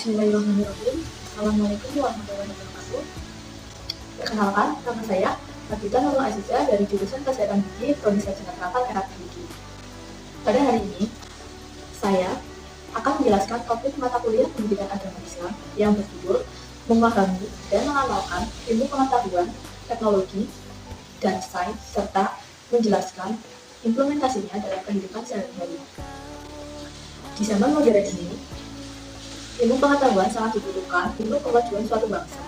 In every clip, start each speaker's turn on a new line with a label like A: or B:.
A: Bismillahirrahmanirrahim. Assalamualaikum warahmatullahi wabarakatuh. Perkenalkan, nama saya Nabila Nurul Azizah dari jurusan Kesehatan Gigi Prodi Sarjana Terapan Terapi Gigi. Pada hari ini, saya akan menjelaskan topik mata kuliah Pendidikan Agama Islam yang berjudul Memahami dan Mengamalkan Ilmu Pengetahuan, Teknologi, dan Sains, serta menjelaskan implementasinya dalam kehidupan sehari-hari. Di zaman modern ini, ilmu pengetahuan sangat dibutuhkan untuk kemajuan suatu bangsa,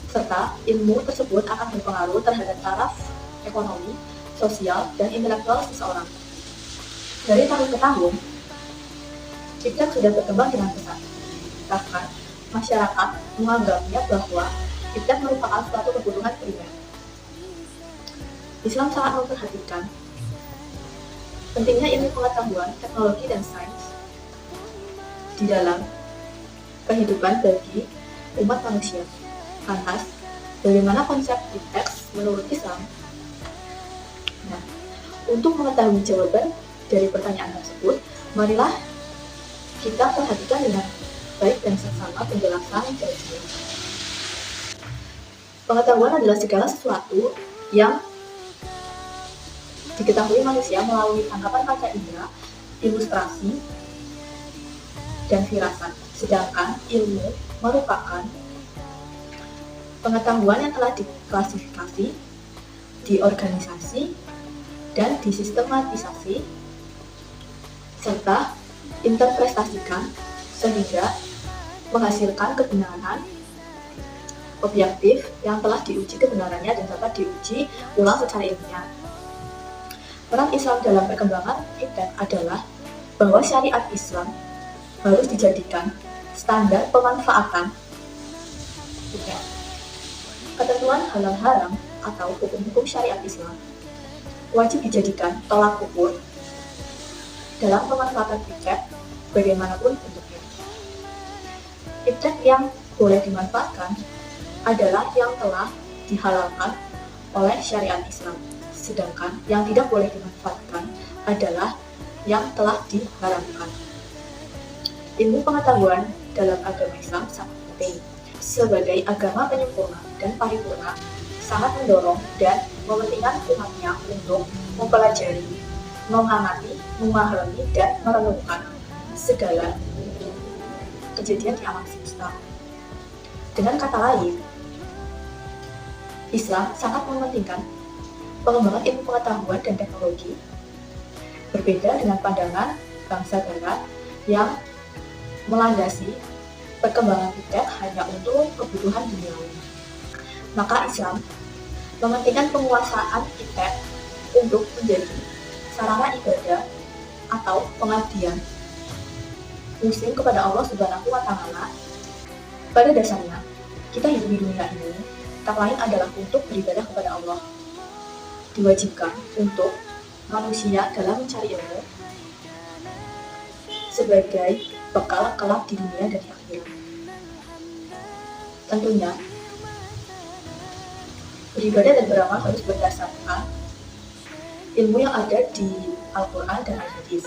A: serta ilmu tersebut akan berpengaruh terhadap taraf ekonomi, sosial, dan intelektual seseorang. Dari tahun ke tahun, iptek sudah berkembang dengan pesat. Bahkan, masyarakat menganggapnya bahwa iptek merupakan suatu kebutuhan primer. Islam sangat memperhatikan pentingnya ilmu pengetahuan, teknologi, dan sains di dalam kehidupan bagi umat manusia. Lantas, bagaimana konsep iptek menurut Islam? Nah, untuk mengetahui jawaban dari pertanyaan tersebut, marilah kita perhatikan dengan baik dan seksama penjelasan dari sini. Pengetahuan adalah segala sesuatu yang diketahui manusia melalui tangkapan panca indera, ilustrasi, dan firasat. Sedangkan ilmu merupakan pengetahuan yang telah diklasifikasi, diorganisasi, dan disistematisasi, serta interpretasikan sehingga menghasilkan kebenaran objektif yang telah diuji kebenarannya dan dapat diuji ulang secara ilmiah. Peran Islam dalam perkembangan iptek adalah bahwa syariat Islam harus dijadikan standar pemanfaatan iptek. Ketentuan halal haram atau hukum-hukum syariat Islam wajib dijadikan tolak ukur dalam pemanfaatan iptek bagaimanapun bentuknya. Iptek yang boleh dimanfaatkan adalah yang telah dihalalkan oleh syariat Islam, sedangkan yang tidak boleh dimanfaatkan adalah yang telah diharamkan. Ilmu pengetahuan dalam agama Islam sangat penting. Sebagai agama penyempurna dan paripurna, sangat mendorong dan mementingkan umatnya untuk mempelajari, mengamati, memahami, dan merenungkan segala kejadian di alam semesta. Dengan kata lain, Islam sangat mementingkan pengembangan ilmu pengetahuan dan teknologi, berbeda dengan pandangan bangsa Barat yang melandasi perkembangan iptek hanya untuk kebutuhan duniawi. Maka Islam mementingkan penguasaan iptek untuk menjadi sarana ibadah atau pengabdian muslim kepada Allah Subhanahu wa Ta'ala. Pada dasarnya, kita hidup di dunia ini tak lain adalah untuk beribadah kepada Allah. Diwajibkan untuk manusia dalam mencari ilmu sebagai bekal kelak di dunia dan di akhirat. Tentunya, beribadah dan beramal harus berdasarkan ilmu yang ada di Al-Quran dan Al-Hadis.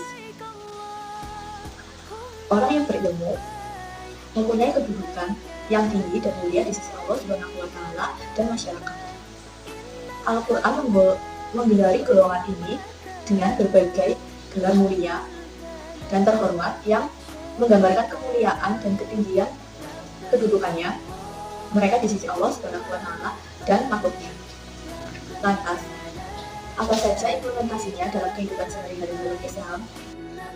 A: Orang yang berilmu mempunyai kedudukan yang tinggi dan mulia di sisi Allah Subhanahu wa Ta'ala dan masyarakat. Al-Quran menggelari golongan ini dengan berbagai gelar mulia dan terhormat yang menggambarkan kemuliaan dan ketinggian kedudukannya mereka di sisi Allah Subhanahu wa Ta'ala dan makhluknya. Lantas, apa saja implementasinya dalam kehidupan sehari-hari dalam Islam?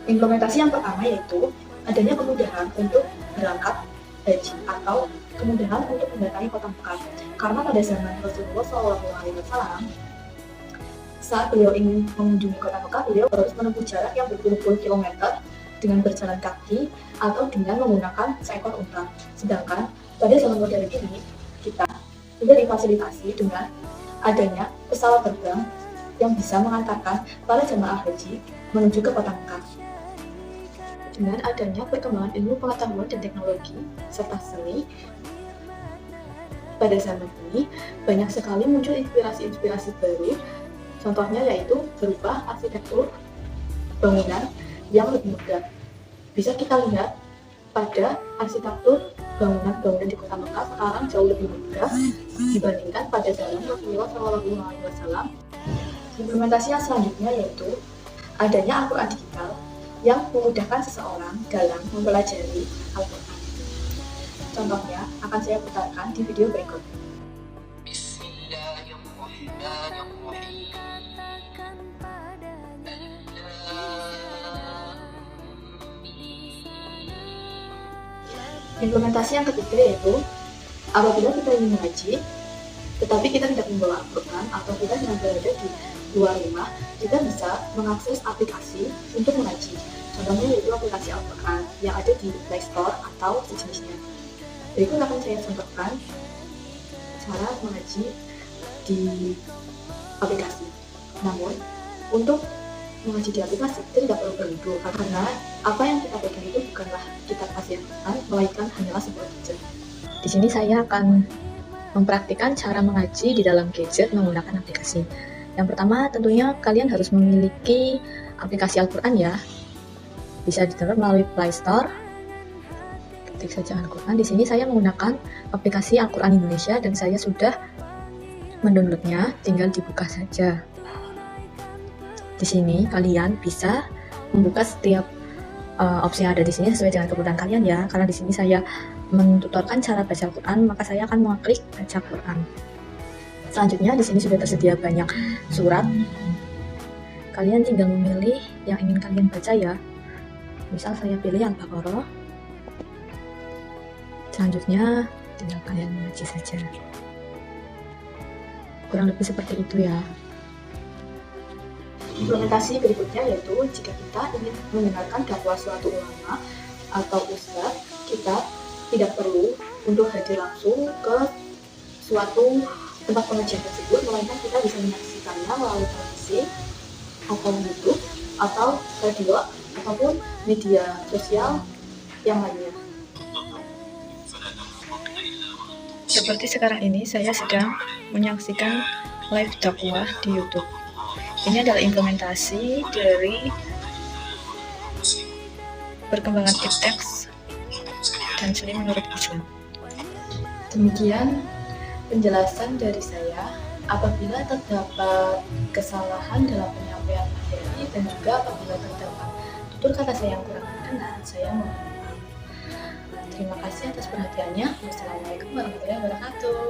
A: Implementasi yang pertama yaitu adanya kemudahan untuk berangkat haji atau kemudahan untuk mendatangi kota Mekah. Karena pada zaman Rasulullah SAW, saat beliau ingin mengunjungi kota Mekah, beliau harus menempuh jarak yang berpuluh-puluh kilometer dengan berjalan kaki atau dengan menggunakan seekor unta. Sedangkan pada zaman modern ini, kita sudah difasilitasi dengan adanya pesawat terbang yang bisa mengantarkan para jemaah haji menuju ke kota Mekah. Dengan adanya perkembangan ilmu pengetahuan dan teknologi serta seni, pada zaman ini banyak sekali muncul inspirasi-inspirasi baru. Contohnya yaitu berupa arsitektur bangunan yang lebih mudah. Bisa kita lihat pada arsitektur bangunan-bangunan di kota Mekah sekarang jauh lebih mudah dibandingkan pada zaman Rasulullah SAW. Implementasi yang selanjutnya yaitu adanya Al-Quran digital yang memudahkan seseorang dalam mempelajari Al-Quran. Contohnya akan saya putarkan di video berikut. Implementasi yang ketiga yaitu apabila kita ingin mengaji, tetapi kita tidak membawa Al-Quran atau kita sedang berada di luar rumah, kita bisa mengakses aplikasi untuk mengaji. Contohnya yaitu aplikasi Al-Quran yang ada di Play Store atau sejenisnya. Berikut akan saya contohkan cara mengaji di aplikasi. Namun, untuk mengaji di aplikasi kita tidak perlu berwudu karena apa yang kita pegang itu bukanlah kitab Al-Quran, melainkan hanyalah sebuah gadget. Di sini saya akan mempraktikkan cara mengaji di dalam gadget menggunakan aplikasi. Yang pertama tentunya kalian harus memiliki aplikasi Al-Quran ya. Bisa di-download melalui Play Store. Ketik saja Al-Quran. Di sini saya menggunakan aplikasi Al-Quran Indonesia dan saya sudah mendownloadnya, tinggal dibuka saja. Di sini kalian bisa membuka setiap opsi yang ada di sini sesuai dengan kebutuhan kalian ya. Karena di sini saya mentutorkan cara baca Al-Quran, maka saya akan mengklik baca Al-Quran. Selanjutnya di sini sudah tersedia banyak surat. Kalian tinggal memilih yang ingin kalian baca ya. Misal saya pilih Al-Baqarah. Selanjutnya tinggal kalian mengaji saja. Kurang lebih seperti itu ya. Implementasi berikutnya yaitu jika kita ingin mendengarkan dakwah suatu ulama atau ustadz, kita tidak perlu untuk hadir langsung ke suatu tempat pengajian tersebut, melainkan kita bisa menyaksikannya melalui televisi atau YouTube atau radio ataupun media sosial yang lainnya. Seperti sekarang ini saya sedang menyaksikan live dakwah di YouTube. Ini adalah implementasi dari perkembangan ipteks dan seni menurut Islam. Demikian penjelasan dari saya. Apabila terdapat kesalahan dalam penyampaian materi dan juga apabila terdapat tutur kata saya yang kurang berkenan, saya mohon maaf. Terima kasih atas perhatiannya. Wassalamualaikum warahmatullahi wabarakatuh.